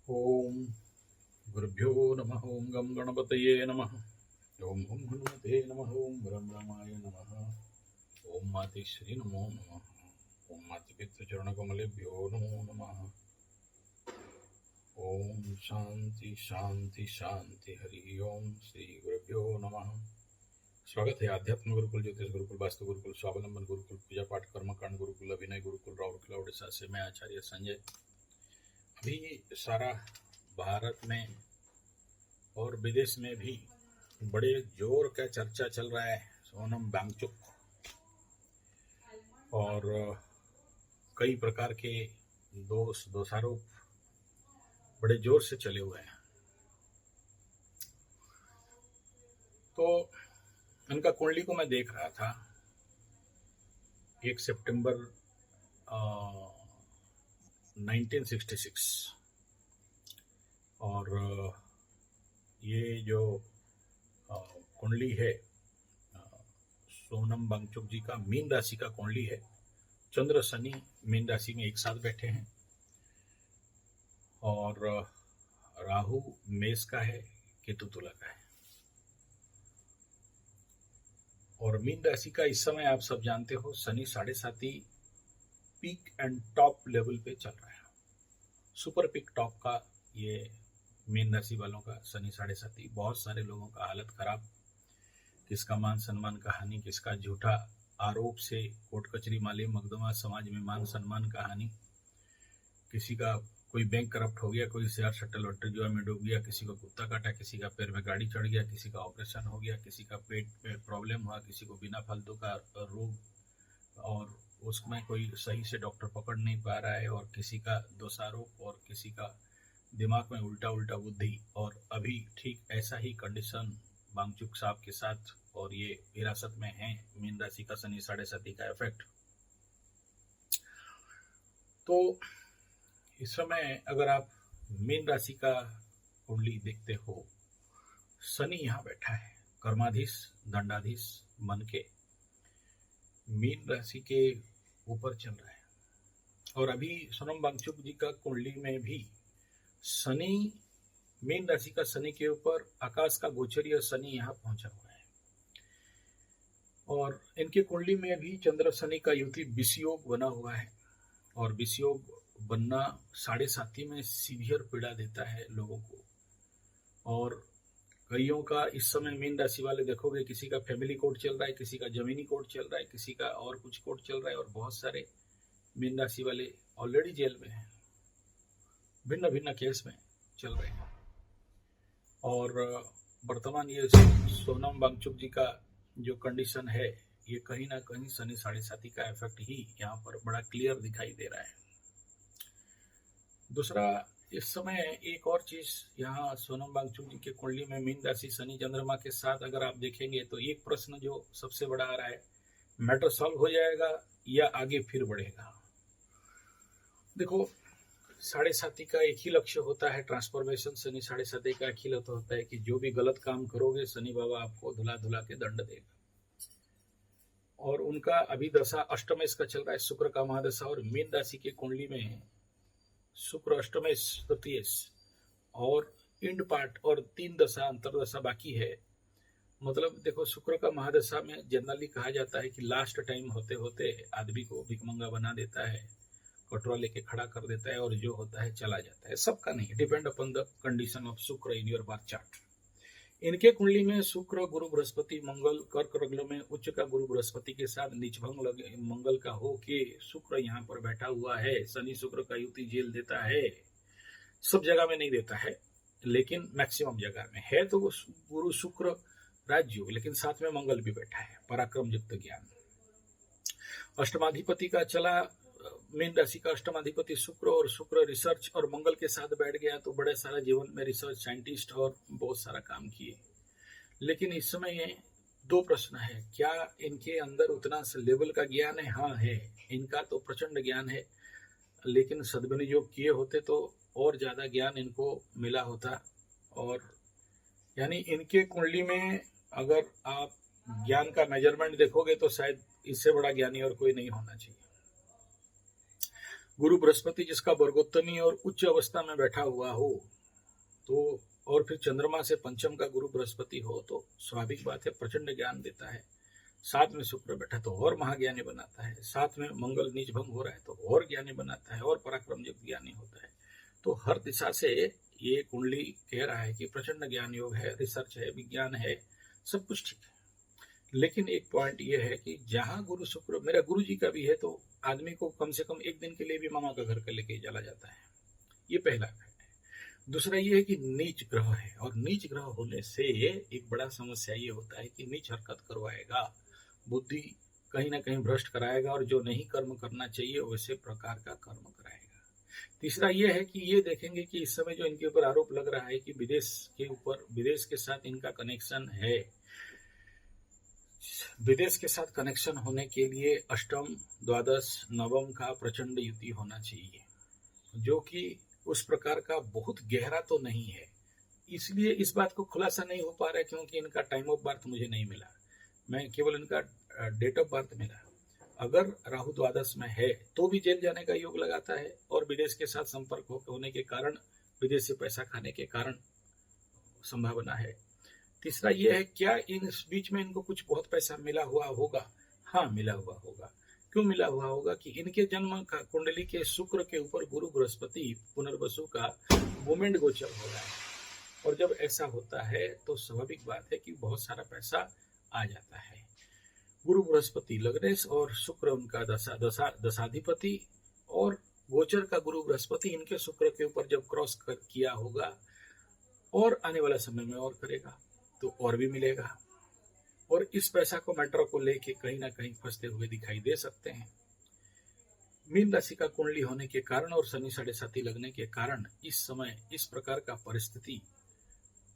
ओम गुरुभ्यो नमः। ओम गम गणपतये नमः। ओम हुम हनुमते नमः। ओम ब्रह्मणाय नमः। ओम मातेश्वरी नमो नमः। ओम मातृपितृचरणकमलेभ्यो नमो नमः। ओम शांति शांति शांति। हरि ओम श्री गुरुभ्यो नमः। स्वागत है आध्यात्म गुरुकुल, ज्योतिष गुरुकुल, वास्तु गुरुकुल, स्वावलंबन गुरुकुल, पूजा पाठ कर्मकांड गुरुकुल, अभिनय गुरुकुल, राउरकेला उड़ीसा से मैं आचार्य संजय। अभी सारा भारत में और विदेश में भी बड़े जोर का चर्चा चल रहा है सोनम वांगचुक, और कई प्रकार के दोषारोप बड़े जोर से चले हुए हैं। तो उनका कुंडली को मैं देख रहा था। 1 सितंबर 1966, और ये जो कुंडली है सोनम वांगचुक जी का मीन राशि का कुंडली है। चंद्र शनि मीन राशि में एक साथ बैठे हैं, और राहु मेष का है, केतु तुला का है। और मीन राशि का इस समय आप सब जानते हो Shani 7.5 peak and top level पे चल रहा है। सुपर पीक टॉप का ये मीन राशि वालों का शनि 7.5। बहुत सारे लोगों का हालत खराब, किसका मान सम्मान का हानि, किसका झूठा आरोप से कोर्ट कचहरी माली मुकदमा, समाज में मान सम्मान का हानि, किसी का कोई बैंक करप्ट हो गया, कोई शेयर सट्टा लॉटरी जुआ में डूब गया, किसी को कुत्ता काटा, किसी का पैर में गाड़ी चढ़ गया, किसी का ऑपरेशन हो गया, किसी का पेट में प्रॉब्लम हुआ, किसी को बिना फालतू का रोग और उसमें कोई सही से डॉक्टर पकड़ नहीं पा रहा है, और किसी का दोषारोप, और किसी का दिमाग में उल्टा उल्टा बुद्धि। और अभी ठीक ऐसा ही कंडीशन वांगचुक साहब के साथ, और ये हिरासत में है। मीन राशि का शनि 7.5 का इफेक्ट। तो इस समय अगर आप मीन राशि का कुंडली देखते हो, शनि यहाँ बैठा है, कर्माधीश दंडाधीश मन के मीन राशि के ऊपर चल रहा है। और अभी सोनम वांगचुक जी का कुंडली में भी शनि मीन राशि का शनि के ऊपर आकाश का गोचरीय शनि यहाँ पहुंचा हुआ है। और इनके कुंडली में भी चंद्र शनि का युति विषयोग बना हुआ है, और विषयोग बनना 7.5 में सीवियर पीड़ा देता है लोगों को। और कईयों का इस समय मीन राशि वाले देखोगे, किसी का फैमिली कोर्ट चल रहा है, किसी का जमीनी कोर्ट चल रहा है, किसी का और कुछ कोर्ट चल रहा है, और बहुत सारे मीन राशि वाले ऑलरेडी जेल में हैं, भिन्न भिन्न केस में चल रहे हैं। और वर्तमान ये सोनम वांगचुक जी का जो कंडीशन है, ये कहीं ना कहीं शनि 7.5 का इफेक्ट ही यहाँ पर बड़ा क्लियर दिखाई दे रहा है। दूसरा, इस समय एक और चीज यहाँ सोनम वांगचुक जी के कुंडली में मीन राशि शनि चंद्रमा के साथ अगर आप देखेंगे, तो एक प्रश्न जो सबसे बड़ा आ रहा है, मैटर सॉल्व हो जाएगा या आगे फिर बढ़ेगा। देखो, 7.5 का एक ही लक्ष्य होता है, ट्रांसफॉर्मेशन। शनि 7.5 का एक ही लक्ष्य होता है कि जो भी गलत काम करोगे, शनि बाबा आपको धुला धुला के दंड देगा। और उनका अभी दशा अष्टमेश का चल रहा है, शुक्र का महादशा। और मीन राशि के कुंडली में शुक्र अष्टमेश, तृतीयेश और इंड पार्ट, और 3 दशा अंतरदशा बाकी है। मतलब देखो, शुक्र का महादशा में जनरली कहा जाता है कि लास्ट टाइम होते होते आदमी को भिकमंगा बना देता है, कटोरा लेके खड़ा कर देता है, और जो होता है चला जाता है। सबका नहीं, depend upon the condition of शुक्र इन योर बर्थ चार्ट। इनके कुंडली में शुक्र, गुरु, बृहस्पति, मंगल कर्क लग्न में उच्च का गुरु बृहस्पति के साथ नीचभंग मंगल का हो के शुक्र यहाँ पर बैठा हुआ है। शनि शुक्र का युति जेल देता है, सब जगह में नहीं देता है, लेकिन मैक्सिमम जगह में है। तो गुरु शुक्र राजयोग, लेकिन साथ में मंगल भी बैठा है, पराक्रम युक्त ज्ञान। अष्टमाधिपति का चला, मीन राशि का अष्टमाधिपति शुक्र, और शुक्र रिसर्च और मंगल के साथ बैठ गया, तो बड़े सारा जीवन में रिसर्च साइंटिस्ट और बहुत सारा काम किए। लेकिन इस समय 2 प्रश्न है, क्या इनके अंदर उतना लेवल का ज्ञान है? हाँ है, इनका तो प्रचंड ज्ञान है, लेकिन सद्विनियोग किए होते तो और ज्यादा ज्ञान इनको मिला होता। और यानी इनके कुंडली में अगर आप ज्ञान का मेजरमेंट देखोगे, तो शायद इससे बड़ा ज्ञानी और कोई नहीं होना चाहिए। गुरु बृहस्पति जिसका वर्गोत्तमी और उच्च अवस्था में बैठा हुआ हो तो, और फिर चंद्रमा से पंचम का गुरु बृहस्पति हो तो स्वाभाविक बात है प्रचंड ज्ञान देता है। साथ में शुक्र बैठा तो और महाज्ञानी बनाता है, साथ में मंगल नीच भंग हो रहा है तो और ज्ञानी बनाता है और पराक्रम युक्त ज्ञानी होता है। तो हर दिशा से ये कुंडली कह रहा है कि प्रचंड ज्ञान योग है, रिसर्च है, विज्ञान है, सब कुछ ठीक है। लेकिन एक पॉइंट ये है कि जहां गुरु शुक्र, मेरा गुरु जी का भी है तो आदमी को कम से कम एक दिन के लिए भी मामा का घर का लेके चला जाता है, ये पहला है। दूसरा ये है कि नीच ग्रह है, और नीच ग्रह होने से एक बड़ा समस्या ये होता है कि नीच हरकत करवाएगा, बुद्धि कहीं ना कहीं भ्रष्ट कराएगा, और जो नहीं कर्म करना चाहिए वैसे प्रकार का कर्म कराएगा। तीसरा ये है कि ये देखेंगे कि इस समय जो इनके ऊपर आरोप लग रहा है कि विदेश के साथ इनका कनेक्शन है, विदेश के साथ कनेक्शन होने के लिए अष्टम, द्वादश, नवम का प्रचंड युति होना चाहिए, जो कि उस प्रकार का बहुत गहरा तो नहीं है। इसलिए इस बात को खुलासा नहीं हो पा रहा है क्योंकि इनका टाइम ऑफ बर्थ मुझे नहीं मिला, मैं केवल इनका डेट ऑफ बर्थ मिला। अगर राहु द्वादश में है तो भी जेल जाने का योग लगाता है, और विदेश के साथ संपर्क होने के कारण, विदेश से पैसा खाने के कारण संभावना है। तीसरा यह है, क्या इन बीच में इनको कुछ बहुत पैसा मिला हुआ होगा? हाँ, मिला हुआ होगा। क्यों मिला हुआ होगा? कि इनके जन्म का कुंडली के शुक्र के ऊपर गुरु बृहस्पति पुनर्वसु का मूवमेंट गोचर हो रहा है, और जब ऐसा होता है तो स्वाभाविक बात है कि बहुत सारा पैसा आ जाता है। गुरु बृहस्पति लग्नेश और शुक्र उनका दशाधिपति, और गोचर का गुरु बृहस्पति इनके शुक्र के ऊपर जब क्रॉस किया होगा और आने वाला समय में और करेगा तो और भी मिलेगा, और इस पैसा को मैटर को लेके कहीं ना कहीं फंसते हुए दिखाई दे सकते हैं। मीन राशि का कुंडली होने के कारण और शनि 7.5 लगने के कारण इस समय इस प्रकार का परिस्थिति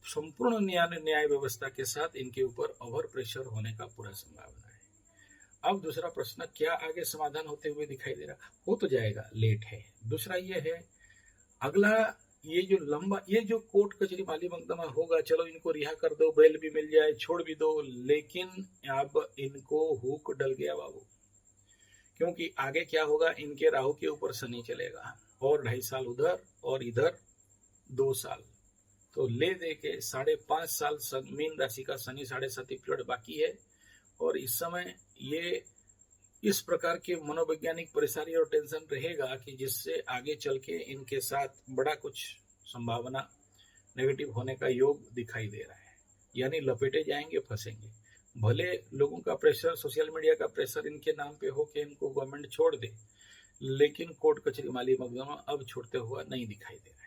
संपूर्ण न्याय व्यवस्था के साथ इनके ऊपर ओवर प्रेशर होने का पूरा संभावना है। अब दूसरा प्रश्न, क्या आगे समाधान होते हुए दिखाई दे रहा? हो तो जाएगा, लेट है। दूसरा ये है, अगला ये जो लंबा, ये जो कोर्ट कचहरी माली मुकदमा होगा, चलो इनको रिहा कर दो, बेल भी मिल जाए, छोड़ भी दो, लेकिन अब इनको हुक डल गया बाबू। क्योंकि आगे क्या होगा, इनके राहु के ऊपर शनि चलेगा, और 2.5 साल उधर और इधर 2 साल, तो ले दे के 5.5 साल मीन राशि का शनि 7.5 पीरियड बाकी है। और इस समय ये इस प्रकार के मनोवैज्ञानिक परेशानी और टेंशन रहेगा कि जिससे आगे चल के इनके साथ बड़ा कुछ संभावना नेगेटिव होने का योग दिखाई दे रहा है, यानी लपेटे जाएंगे, फंसेंगे। भले लोगों का प्रेशर, सोशल मीडिया का प्रेशर इनके नाम पे हो कि इनको गवर्नमेंट छोड़ दे, लेकिन कोर्ट कचहरी माली मुकदमा अब छोड़ते हुआ नहीं दिखाई दे रहा है।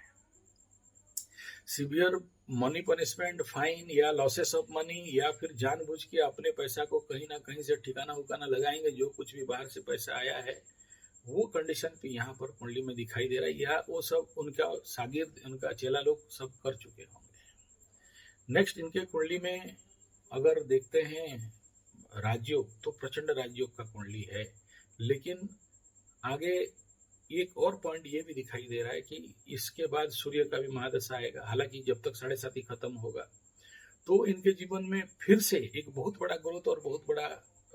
सिवियर मनी पनिशमेंट, फाइन या लॉसेस ऑफ मनी, या फिर जानबूझ के अपने पैसा को कहीं ना कहीं से ठिकाना उकाना लगाएंगे, जो कुछ भी बाहर से पैसा आया है वो कंडीशन पे यहाँ पर कुंडली में दिखाई दे रहा है, या वो सब उनका शागिर्द, उनका चेला लोग सब कर चुके होंगे। नेक्स्ट, इनके कुंडली में अगर देखते हैं राजयोग, तो प्रचंड राजयोग का कुंडली है। लेकिन आगे एक और पॉइंट ये भी दिखाई दे रहा है कि इसके बाद सूर्य का भी महादशा आएगा। हालांकि जब तक 7.5 खत्म होगा तो इनके जीवन में फिर से एक बहुत बड़ा ग्रोथ और बहुत बड़ा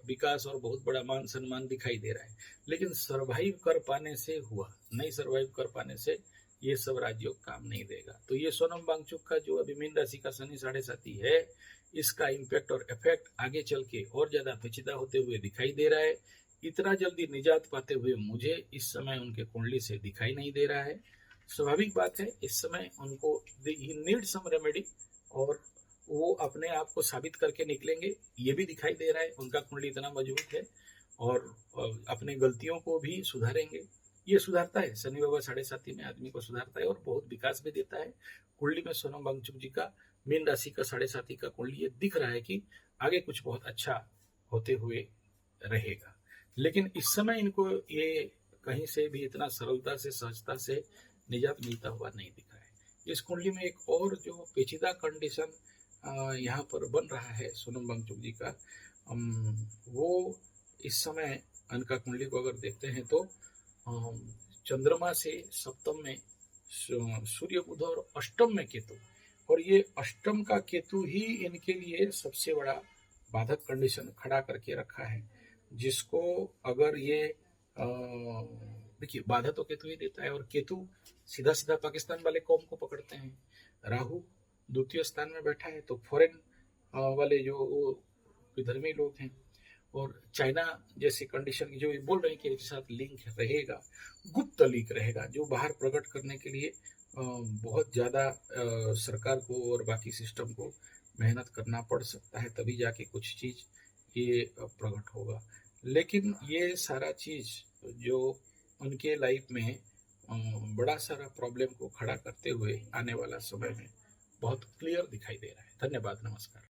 विकास और बहुत बड़ा मान सम्मान दिखाई दे रहा है, लेकिन सरवाइव कर पाने से हुआ नहीं, सरवाइव कर पाने से ये सब राजयोग काम नहीं देगा। तो ये सोनम वांगचुक का जो अभी मीन राशि का शनि 7.5 है, इसका इम्पैक्ट और इफेक्ट आगे चल के और ज्यादा पेचीदा होते हुए दिखाई दे रहा है। इतना जल्दी निजात पाते हुए मुझे इस समय उनके कुंडली से दिखाई नहीं दे रहा है। स्वाभाविक बात है, इस समय उनको नीड सम रेमेडी, और वो अपने आप को साबित करके निकलेंगे, ये भी दिखाई दे रहा है। उनका कुंडली इतना मजबूत है, और अपने गलतियों को भी सुधारेंगे। ये सुधारता है, शनि बाबा 7.5 में आदमी को सुधारता है और बहुत विकास भी देता है। कुंडली में सोनम वांगचुक जी का मीन राशि का 7.5 का कुंडली, ये दिख रहा है कि आगे कुछ बहुत अच्छा होते हुए रहेगा। लेकिन इस समय इनको ये कहीं से भी इतना सरलता से, सहजता से निजात मिलता हुआ नहीं दिख रहा है। इस कुंडली में एक और जो पेचीदा कंडीशन यहाँ पर बन रहा है सोनम वांगचुक जी का, वो इस समय उनका कुंडली को अगर देखते हैं तो चंद्रमा से सप्तम में सूर्य, बुध और अष्टम में केतु, और ये अष्टम का केतु ही इनके लिए सबसे बड़ा बाधक कंडीशन खड़ा करके रखा है, जिसको अगर ये देखिए बाधा तो केतु ही देता है, और केतु सीधा सीधा पाकिस्तान वाले कौम को पकड़ते हैं। राहु द्वितीय स्थान में बैठा है, तो फॉरेन वाले जो वो विधर्मी लोग हैं, और चाइना जैसी कंडीशन की जो ये बोल रहे हैं कि इसके साथ लिंक रहेगा, गुप्त लिंक रहेगा, जो बाहर प्रकट करने के लिए बहुत ज़्यादा सरकार को और बाकी सिस्टम को मेहनत करना पड़ सकता है, तभी जाके कुछ चीज़ ये प्रकट होगा। लेकिन ये सारा चीज़ जो उनके लाइफ में बड़ा सारा प्रॉब्लम को खड़ा करते हुए आने वाला समय में बहुत क्लियर दिखाई दे रहा है। धन्यवाद, नमस्कार।